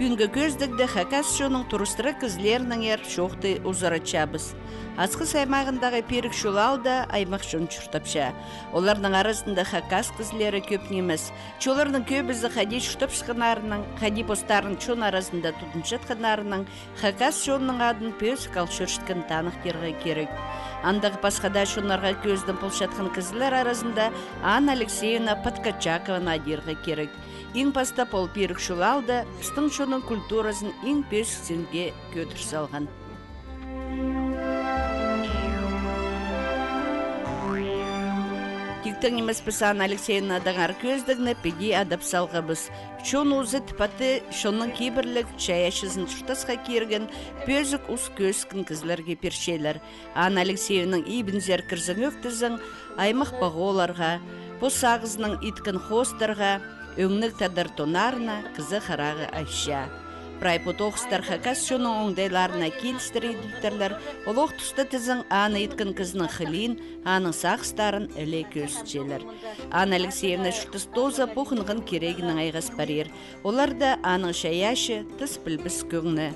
Пүнгі көздігді хакас шоның тұрыстыры кізлерінің ер шоқты ұзарачабыз. Асқы саймағындағы перік шулалда аймақ шон чұртапша. Олардың арасында хакас кізлері көп неміз. Чолардың көбізі қади шұртап шықынарының, қади постарын чон арасында тұтыншат қынарының хакас шонның адын пөз қалшыршытқын танық терге керек. Андағы пасқада шонарға көздің пұлшатқын кізлер арасында Анна Алексеевна Подкачакована адирға керек. Иң пастап ол перік шулалда ұстың шоның культурасын иң пөз сенге көтір салған. Тиктің емес Анна Алексеевна даңар көздігіні педи адап салғабыз. Шон ұзы тіпаты шонның кейбірлік чаяшызын тұштасқа керген пөзік ұс көзкін кізлерге першелер. Анна Алексеевнаның ибін зеркірзің өктізің аймақ бағоларға, посағызының иткін хостарға, өңнік тадар тонарына кізі қарағы айша. Прайпут оғыстар хакас шоның оңдайларына келістірейділтерлер, олық тұста тізің аны иткін кізінің хылин, аның сақстарын әлі көзчелер. Анна Алексеевна шүртіс тоза пұхынғын керегінің айғас барер. Олар да аның шаяшы тыс білбіс көңні.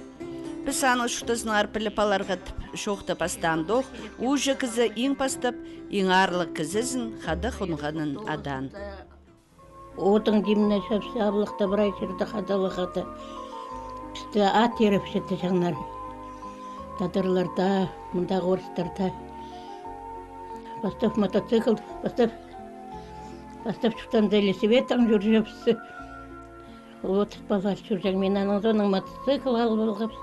Біз аның шүртісінің арпілі паларға шоқты пастандық, ұжы кізі ең пастап, ең арлық кізізін қады құнғанын адан. Отың деміне шапсы абылықта бір айшырды қадалығады. Бізді ат еріп жетті жаңлар. Тадырларда, мұндағы орыстарда. Бастап мотоцикл, бастап шықтан велосипедтің жүр жепсі. Отыз бала жүр жәң. Мен аның зоның мотоцикл алып алғапс.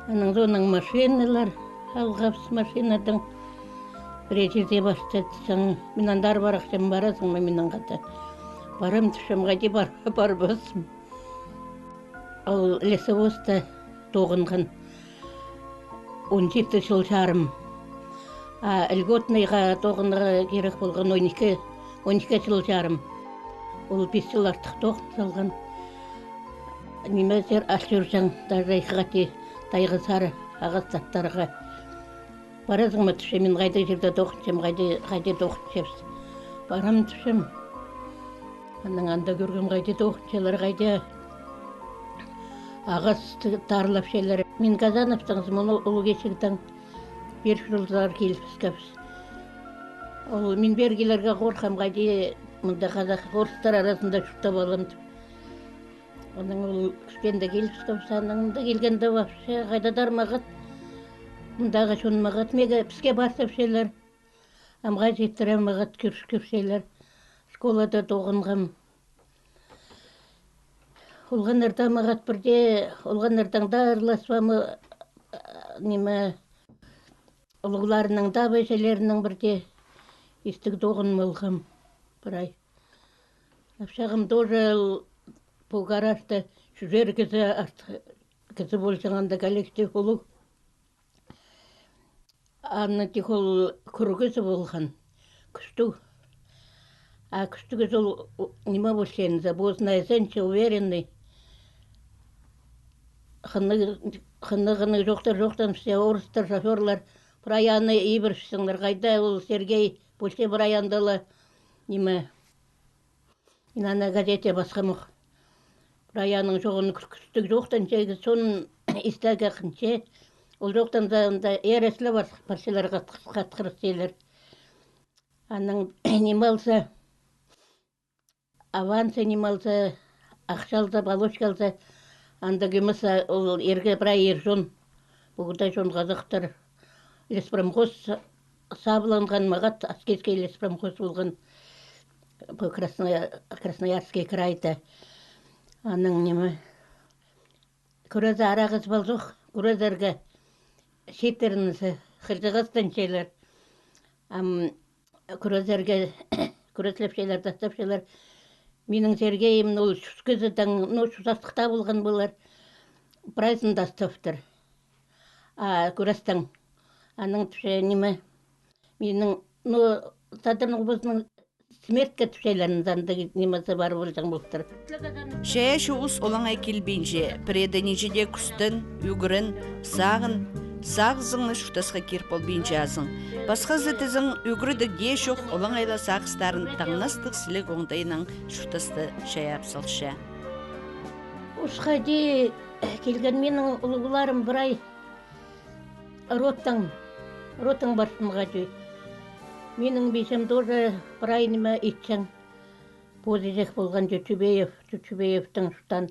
Аның зоның машиналар алғапс. Машинадан бір жерде бастады жаң. Мен андар барақ жәм барасың ма менің қата. Барым түшім ғади бар басым. Ал лесовозда тоғынған 17 жыл жарым. Льготныйға тоғынға керек болған 12 жыл жарым. Ол 5 жыл артық тоғын салған. Немезер ашыржан дарайқығати тайғы сары ағыз заттарға. Баразың ма түші, мен қайды жерде тоғыншым, қайды тоғыншымс. Барам түшім. Анның анда көргім қайды тоғыншылар қайды. Ағыз тарлап шелер. Мен Казановтаңыз, мұны ұлы кешігдің бер жылдар келіпіз көпіз. Мен бергелерге қорқам қайды, мұнда қазақ орыстар арасында жұқтап аламды. Оның ұл күшкенде келіпіз көпіз, аныңда келгенде вапшы қайдадар мағыт. Мұндағы шон мағыт, меге піске басып шелер. Амға жеттірем мағыт көршкөп шелер. Школада тоғынғам. Олғанырда мағат бірде, олғанырдаңда ұрласвамы неме ұлғыларының да бәжелерінің бірде естік доғын мұлғым бір ай. Апшағым тоже бұл гаражда жүзер кізі болжағанда коллектив олу. Анны тихол күргізі болған, күшті. А күшті кіз ол неме болшен, забозная зенче уверенный. Қынығыны жоқтан все орыстар, шоферлар, прояны ибіршісіңдер. Қайда ол Сергей болше прояндалы неме. Мен ана газете басқамық. Прояның жоғын күштік жоқтан жегі соның істәгі қынше. Ол жоқтан да ересілі бар паршалар қатқыры селер. Аның неме алса, авансы неме алса, ақшалса, балочка алса, анда кемесі ол ерге бірай ержон, бұғыдай жон қазақтар леспромхоз сабыланған мағат, аскерский леспромхоз болған Красноярский крайда. Аның неме көрөзі арағыз балзық, көрөзерге шеттерінісі қыржығыстан шейлер. Көрөзерге көрөзлеп шейлер, тастап шейлер. Менің Сергейім ол шүскізідің, шүзастықта болған болар. Прайсын дастыптыр. Көрістің. Аның түші неме. Менің, садырның бұзының смертке түшелерін занды немесі бар болжаң болтыр. Шая шуғыз олаңай келбейінше, преденежеде күстін, үгірін, сағын, сағызыңны шүтасқа керп олбейінше азың. Басқа зітізің үгірді де шоқ олаңайла сағыстарын таңнастық сілік оңдайының шүтасты шая апсалшы. Ушқа де келген менің ұлғыларым бір ай ротың барсынға де. Менің бейсем тоже бір ай неме етсең. Позизек болған Жүтібеевтің ұштан.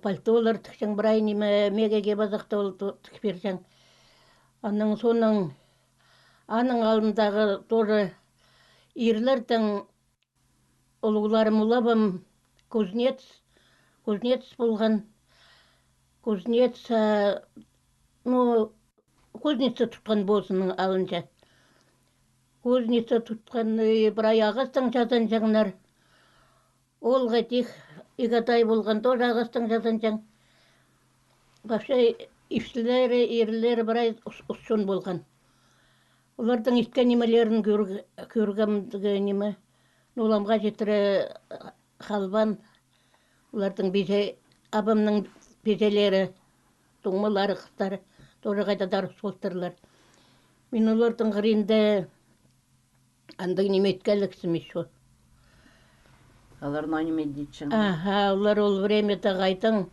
Пальтолар тіксең бір ай неме мегеге базақты ол тік берсең. Аның соның аның алдындағы тоже ерлердің ұлғыларым ұлабым кузнец болған. Кузнеца тұтқан босының алынша. Кузнеца тұтқан бір ай ағастың жазан жаңнар. Ол ғатих игатай болған тоже ағастың жазан жаң. Вообще ишілері, ерлері бір ай ұшын болған. Олардың ішкен немелерін көргемдігі неме. Оламға жетірі халбан. Олардың абымның безелері, тұңмылары, қыстары, тоже қайда дарып солтырлар. Мен олардың ғырында андың неметкәліксім ешо. Олар неме дейтшін? Олар ол времета қайтың,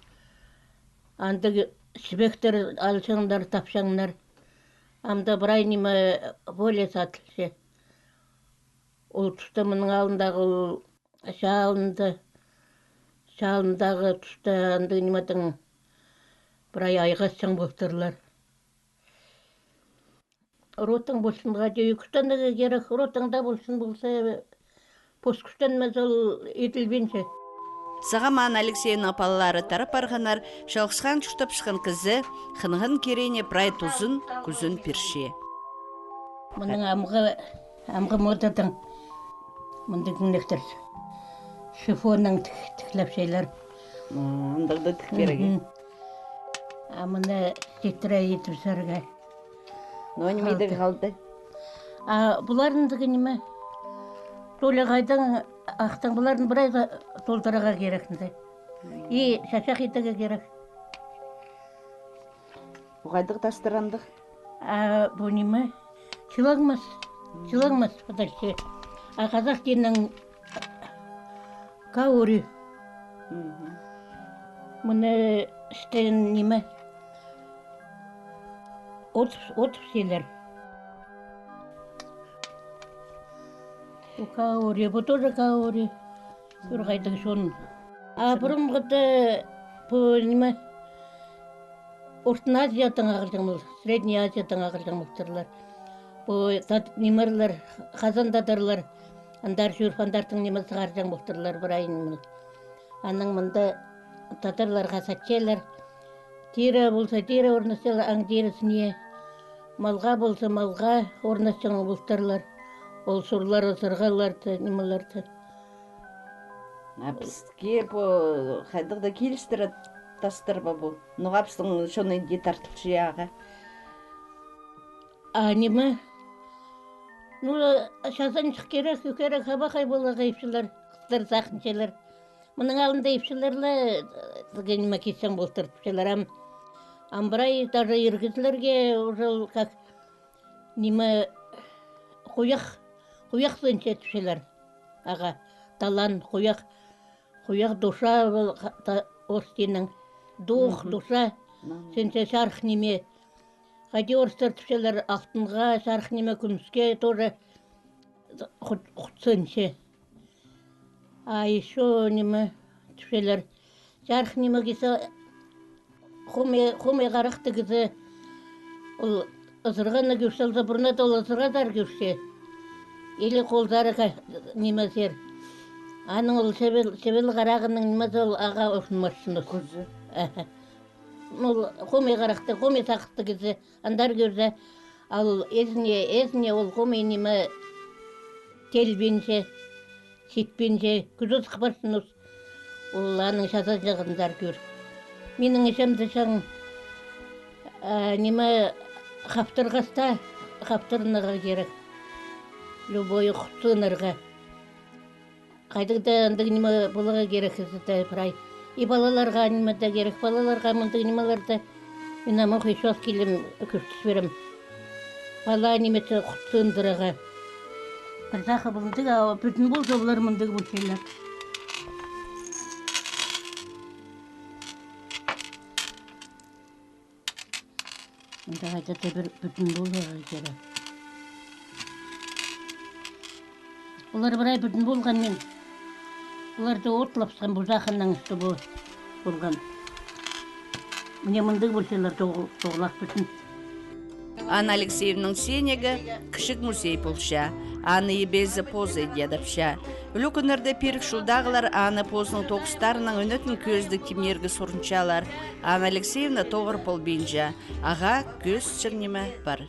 андың шібектер алшыңдар, тапшаңдар. Амда бір ай неме воле сатылшы. Ол тұста мұның алдындағы шалындағы тұста андың неметін бір ай айғасың болтырлар. Ротың болсынға де үкіштендігі керек, ротыңда болсын болса, посткүштенмез ол етілбенше. Сағаман Алексейн апалары тарап арғанар, шалқысқан жүштап шыққан кізі, қынғын керене прай тұзын, күзін перше. Мұның амғы модадың, мұнды күнектерсі. Шифонның тіклеп шейлер. Мұндағды тік береге. Мұны жеттірі етіп сәрге. Немедегі қалды? Бұларындығы неме? Толы қайдың ақтың бұларын бір айға толтыраға керекінде. Шашақ етіге керек. Бұғайдық тастырандық? Бұл неме? Чылағмас, подальше. Қазақ денің каури. Мұны іштен неме? Отып селер. Каури, бұл тоже каури. Бір қайдың шоның. Бұрынғыды бұл неме? Ортын Азиятың ағырдың бұл, Средний Азиятың ағырдың бұқтырлар. Бұл немерлер, қазандадырлар, андар жүрфандардың немесі ғаржан бұқтырлар бір айын мұны. Аның мұнда татарлар қасатчелер, тері болса тері орнастылар, аң терісіне, малға болса малға орнастың бұқтырлар. Ол сұрлар, сырғаларды, немелерді. Бізге бұл қайдықда келістірі тастыр ба бұл? Нұғапсың шоны де тартып жияға? Неме? Шазаншық керек, үкерек хабақай болаға епшілер, қыстар сақыншелер. Мұның алында епшілерлі неме кетсен болтыртыпшелер. Амбырай даже ергізлерге уже как неме құяқ сөнше түшелер. Аға, талан құяқ душа орстенің. Дух, душа, сөнше шарх неме. Қайде орыстар түшелер алтынға, шарх неме күміске тоже құтсөнше. Еще неме түшелер. Шарх неме кесе құме қарақты кесе ол ызырғаны көрселді бұрнат ол ызырғадар көрсе. Елі қолдары неме сер. Аның ол себел қарағының немесі ол аға ұшынмашыны. Күзі. Құме қарақты, құме сақытты кесе андар көрсе. Ал әзіне ол құме неме телбенше, сетпенше, күзі сықпашыны ол аның шаса жағындар көр. Менің ішімді шаң неме қаптырғаста, қаптырыныға керек. Любой құтсынырға. Қайдықта андығы неме болыға керек езді прай. И балаларға немеді керек, балаларға мұндығы немелерді мен амық ешуаз келем көштіс берем. Бала неметі құтсындырыға. Бірзақы бұлындығы, бүтін болса бұлар мұндығы бұл şeyler. Шағайда да бір бүтін болуға кері. Олар бір ай бүтін болған мен. Оларды отлапсқан бұл жақыннан үсті болған. Мне мындық болсалар тоғылақ бүтін. Анна Алексеевның сенегі кішік музей болша. Аны ебезі позы дедіпша. Үлі күнірді перік шулдағылар Аны позының тоғыстарының өнетін көзді кемергі сұрынчалар. Анна Алексеевна тоғыр пол бейінжа. Аға көз чырнеме бар.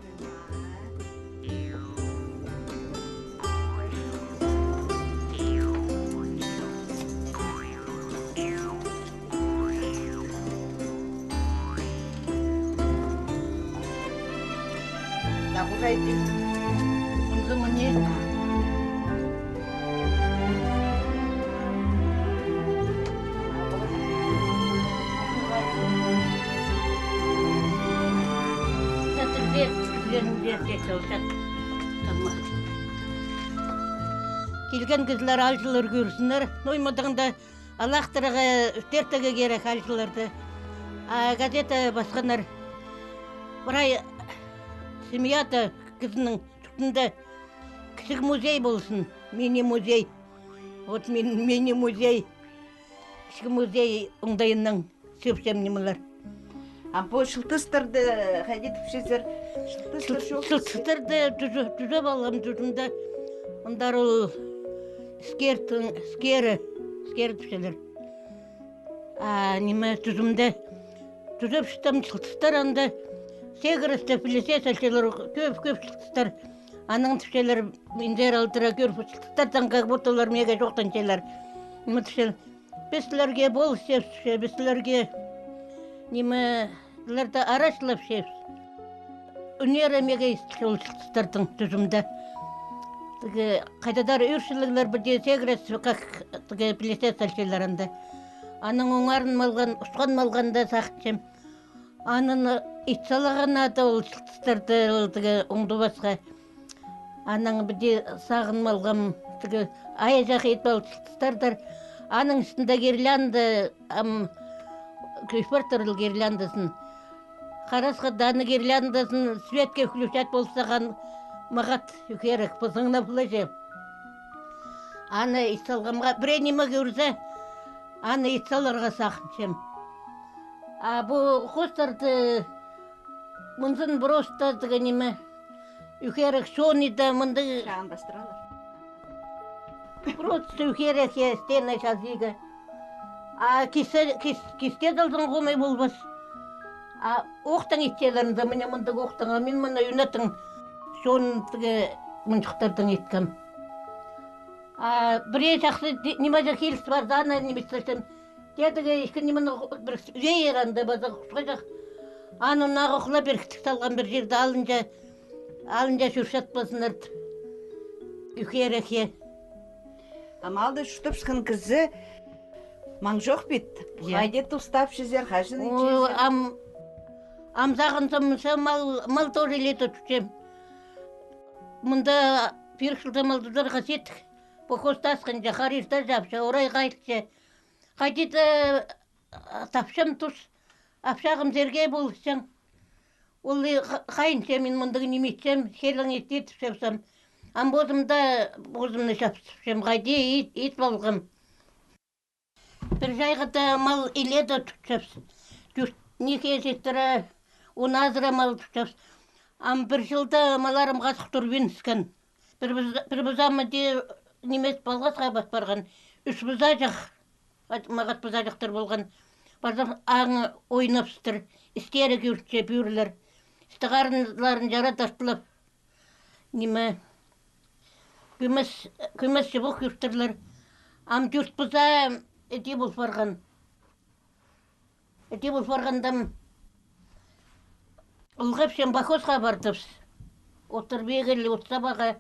Онды мұне келген кізлер алшылар көрсінер. Ноймадығында алақтырығы үстертігі керек алшыларды. Газета басқанар. Бірай семьята кізінің түтінді кішік музей болсын. Мини-музей. Вот мини-музей. Кішік музей ұңдайынның сөпсем немелер. Бұл шылтыстырды қайдетіп шезір? Шылтыстырды түзіп алам түтінді. Ондар ол скері түшелер. Неме түзімді түзіп шықтам шылтыстар анды. Сегірісті пілесе сәлселер көп шылтыстар. Аның түшелер мендер алдыра көріп шылтыстардан как бұттылар меге жоқтан шелер. Неме түшел. Бесілерге бол сеп түше, бесілерге немелерді арашлап шеп. Үнері меге істіл шылтыстардың түзімді. Қайдадар үршілігілер бірде сегірісті как пілесе сәлселер анды. Аның оңарын малған, ұшқан малғанда сақытшым. Анын итсалаған ады ол шылтыстарды оңды басқа. Аның бірде сағын малғам, ая жақы етпал шылтыстардар. Аның үстінде гирлянды, көшпартырыл гирляндысын. Қарасқа даны гирляндысын светке включат болсаған мағат үкерік, бұзыңна бұлажы. Аны итсалғамға, біренеме көрсе, аны итсаларға сақыншым. Бұл қостарды мұнсын бұросты неме үкерік сонида мұнды Шағындастыралар. просто үкерік стена жазиғы. Кесте далдың қомай болбас. Оқтан итселерінде міне мұндық оқтан, мен мұны үнетін сондығы мұншықтардың еткім. Біре жақсы немаза келіс бар, заны неместірсен. Дедігі ішкі немені бір вейеранды база құсқа жақ. Анын ағықла бір кітік салған бір жерді алынжа жүршат басыныр. Үкерек. Амалды шутып шықын кізі маң жоқ бет. Қайдет ұстап шезер, қажын ечезер. Амзағын сымынса мал тоже леті түшем. Мұнда бір жылда малдыдарға сеттік. Бұқостасқын жақарырда жапша, орай қайтшы. Қайтеті тапшам тұш, апшағым зерге болсаң. Ол қайынша мен мұндығы неметсем, хелің еттетіп шапсам. Амбозымда бозымны шапсам, қайде ет болғым. Бір жайғыда мал иледі тұтшапсын. Неке жеттірі, оны азыра мал тұтшапсын. Бір жылда маларым қасық тұрбен түскен. Бір бұзамы де немес балғасқа бас барған. Үш бұза жақ. Мағат бұзажықтар болған. Бардам аңы ойнапсытыр. Істері көртше бүйірлер. Істіғарынларын жара таштылап. Неме? Көмес жыбық көрттірлер. Ам жүрт бұза әте бұл барған. Әте бұл барғандам ұлғапшен бақосқа бардыпс. Отыр бегілі отсабаға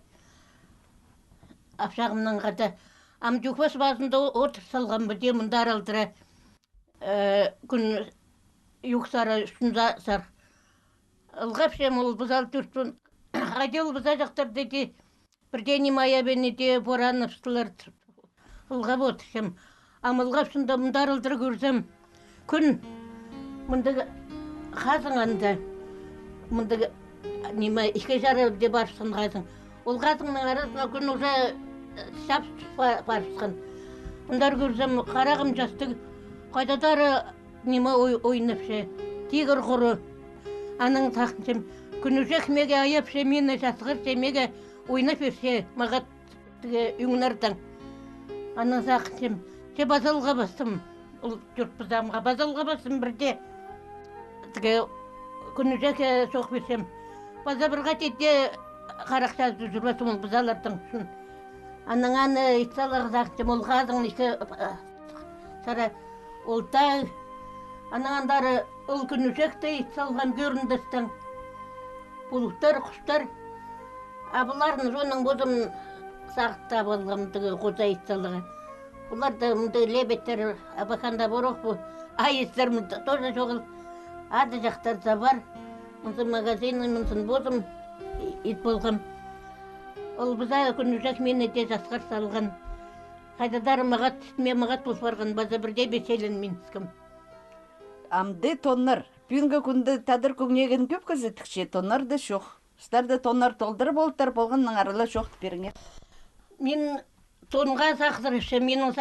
апшағымнан қата. Ам жүкбас базында отыр салған бірде мұнда аралдыра күн юқсары үстінде сар. Ұлғапшем ол бұзал түртін. Қайде ол бұза жақтар деде бірде немая бенеде боранып ұлғап отыршым. Ам ұлғапшында мұнда аралдыра көрсем күн мұнда қазыңанды мында неме ішке жары деп барсын қазың. Ол қазыңның арасына күн уже шап барысқан. Мұндар көрсем қарағым жастық қайдадары неме ойнапшы. Тигір құры. Аның тақыншым. Күнүше кімеге аяпшы, мені жасығыршы, меге ойнап берсе, мағат үйіңнардан. Аның тақыншым. Те базалға бастым. Жұрт бұзамға базалға бастым бірде. Күнүше соқ берсем. База бірға тетте қарақшазды жүрбасым ол бұзалардың үшін. Аның аны итсалығы тақыншым, ол ғазың ішкі сара олтай. Аның андары ол күнүшекті итсалған көріндістің. Бұлықтар, құштар. Абыларын жоның бұзым сағытта болғамдығы қоза итсалығы. Бұларды мұнды лебеттер абақанда бұрық бұл. Айыстар мұнды тоже жоғыл. Ады жақтарда бар. Мұнсын магазины, мұнсын бұзым ит болғам. Ол бұза күнүшек мені де жасқар салған. Қайдадар мағат үстіме мағат бұл барған. База бірде беселін мен түскім. Амды тоннар. Бүгінгі күнді тадыр көңнеген көп көзетікше тоннар да шоқ. Старды тоннар толдыр болттар болғанның арылы шоқты беріңе. Мен тонға сақтырыпшы, менің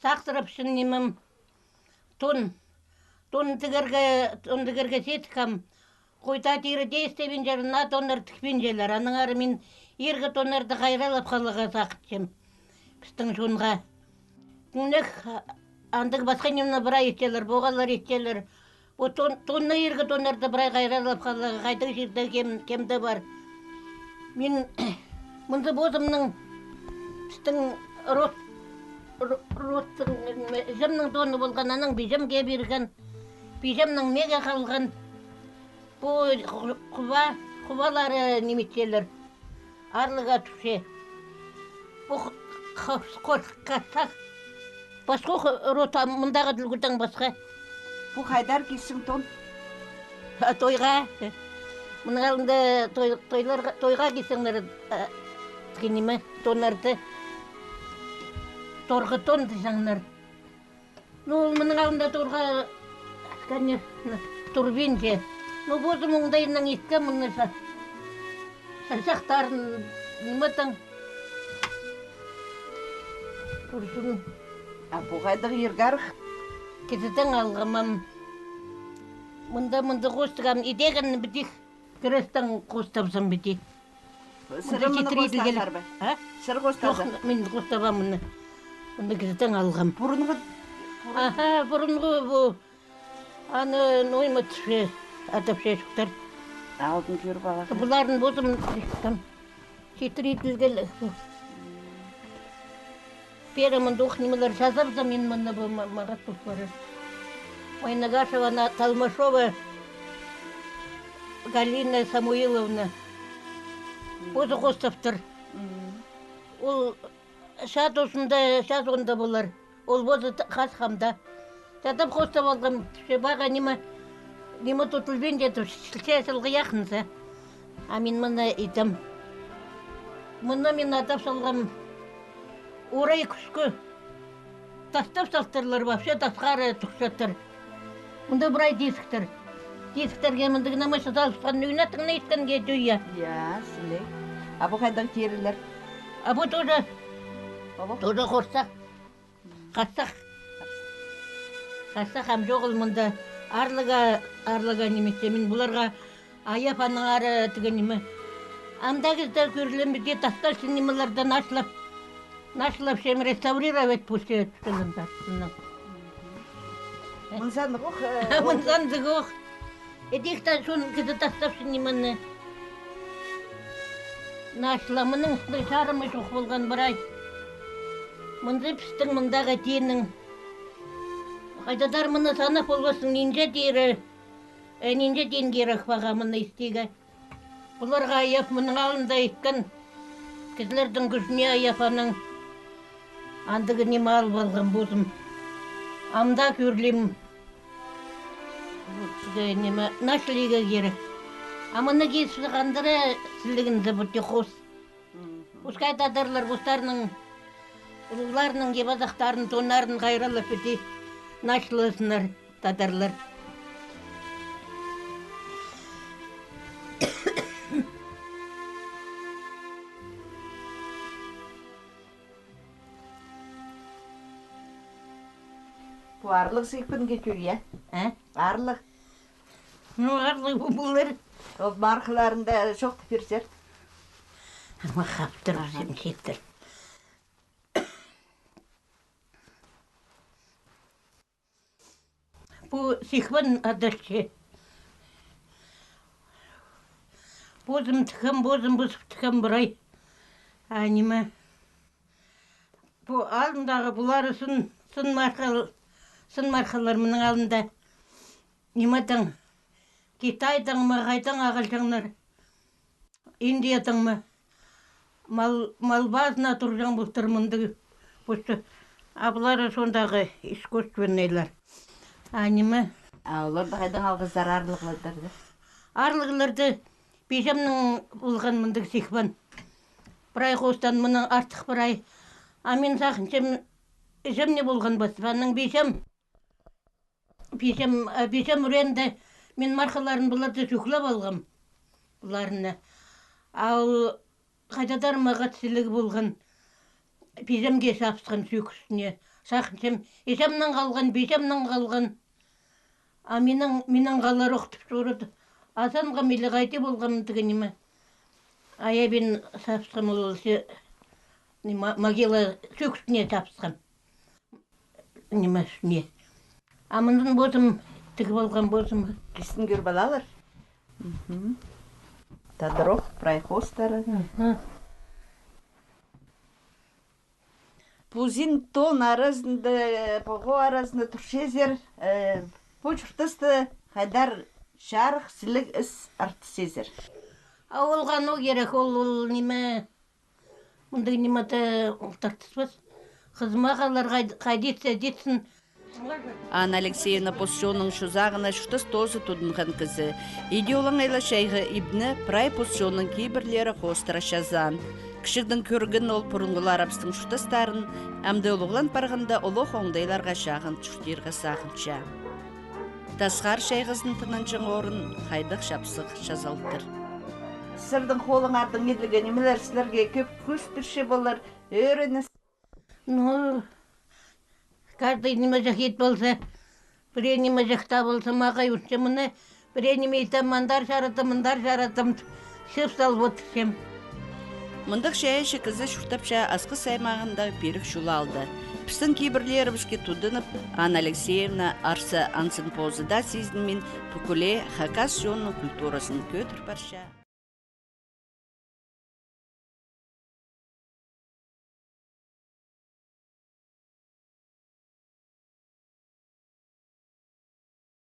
сақтырыпшын немім тон. Тон тігерге сетікам. Қойта тері дейістебен жарына тоннар тікпен желер. Аның ары мен ергі тоннарды қайралап қалыға сақтыршым. Біздің жонға. Күнек андық басқа немна бірай етелер, боғалар етелер. Тонны ергі тоннарды бірай қайралап қалыға қайдың жерді кемді бар. Мен мұнды бозымның біздің жымның тоны болған, аның бейжімге берген, бейжімнің меге қалған, бұл құбалары неметелер, арлыға түше. Бұл қорқатсақ, басқа рота мұндағы дүлгірдің басқа. Бұл қайдар кесің тон? Тойға. Мұның алында тойға кесіңдер тігінеме, тонарды. Торғы тон десіңдер. Мұның алында торға, конечно, турбинже. Бозы мұңдайынан еткен мұны сақсақтарын неметін. Тұрсын. Бұл қайдар ергарық? Кететін алғамам. Мұнда қостығам. Идеген бітік кірістің қостапсың бітік. Сыры мұны қостағар ба? Сыр қостағар? Жоқ, мен қостабам мұны. Мұнда кететін алғам. Бұрынғы? Бұрынғы бұл. Аны ноймы түші, атапшы шықтар. Алдын көріп алақы. Бұларын бозым кетіретілгел. Перемін дұқнемелер жазапса мен мұны мағат бұлпары. Майнагашева, Талмашова, Галина Самуиловна. Өзі қостаптыр. Ол шат онда болар. Ол бозы қасқамда. Жатып қостап алғам. Баға немі тұтылбен жетіп, шылғы яқынса. А мен мұны етім. Мұны мен атап салғам. Орай күшкі. Тастап салттырлар, вообще тасқары тұқшаттыр. Мұнда бұрай десіктір. Десіктерге мұндығы намайшы салыстан үйнаттың нейткенге дүйя. Сілей. Абы қайдан керілер? Абы тоже қорсақ. Қассақ. Қассақ әм жоғыл мұнда арлыға немесе. Мен бұларға аяп аның ары түгенеме. Амда кездер көрілемізде тастар синемалардан нашылап шем реставрировать пусте түтілімді. Мұнзанды қоқ? Мұнзанды қоқ. Едектен соның кезі тастап синеманы. Нашыламының ұсындай шарымы жоқ болған бірай. Мұнды пістің мұндағы тенің. Қайдадар мұны санап болғасын нинжа тен керек баға мұны істегі. Бұларға аяп мұның алында еткен. Кізлердің күшіне аяп аның. Андығы неме алып алған бозым. Амда көрлем. Нашлиға керек. Амыны кесіп қандыры сілігінді бұтте қос. Ұшқай тадарлар бұстарының, ұлыларының кебазақтарын, тонарын қайралып біте нашлысынар тадарлар. Арлық сыйпын кетуге, арлық. Ну, арлы бұлар. Ол марқыларында жоқ тіперсер. Ама қаптыр өзім сектір. Бұл сихван адыршы. Бозым тікім, бозым бұзып тікім бұрай. Анима. Бұл алдындағы бұлары сын марқалар мұның алдында. Нематың, Китайдың ма, қайдың ағылшыңлар. Индиядың ма. Мал базына тұржан бұлтыр мұнды. Бұлары сондағы искусственныйлар. Анима. Оларда қайдың алғыздар арлықлардарды? Арлығыларды бейжамның болған мұндық сихван. Бірай қостан мұның артық бірай. Мен сақыншым не болған басыпаның бейжам үренді. Мен марқаларын бұларды жүклап алғам. Бұларына. Ал қайдадар мағатсілігі болған. Бейжамге сапсқан сүйкісіне. Сақыншым бейжамнан қалған. Менің қалар оқтып жорады. Азанға мейлі қайты болғамын түгенеме. Аябен сапсқан олысы могила сүйкісіне сапсқан. Немесіне. Амындың бозым, тігі болған бозым. Кістін көр балалар? Тадырох, прайхостары. Пузин тон арасында, поғо арасында тұршезер, бұл жұртысты қайдар шарық сілік іс арты сезер. Олған о керек, ол неме, мұндай нематы ұлтартыспыз. Қызмағалар қайдетсе детсін. Анна Алексеевна посшоның шузағына шұтыс тозы тұдынған кізі. Идеолың айлы шайғы ибні прай посшоның кейбірлері қостыра шазан. Кішігдің көргін ол бұрынғылы арабстың шұтыстарын, әмді олығылан барғанда олы қоңдайларға шағын чүртерға сағынша. Тасқар шайғызын тынанчың орын қайдық шапсық жазалдыр. Сырдың қолың ардың еділгі немелер сілерге көп көз бірше болар, өрініс. Ну, каждый неме жақет болса, біре неме жақта болса, мағай үшсе мұны, біре неме етім, мандар жаратым, шып сал бұтышым. Мұндық шәйші кізі шүртапша асқы саймағында перік шулы алды. Пістің кейбірлері бішке тұдынып, Анна Алексеевна арсы ансын позыда сезінмен бүкіле хакас жонның культурасын көтір барша.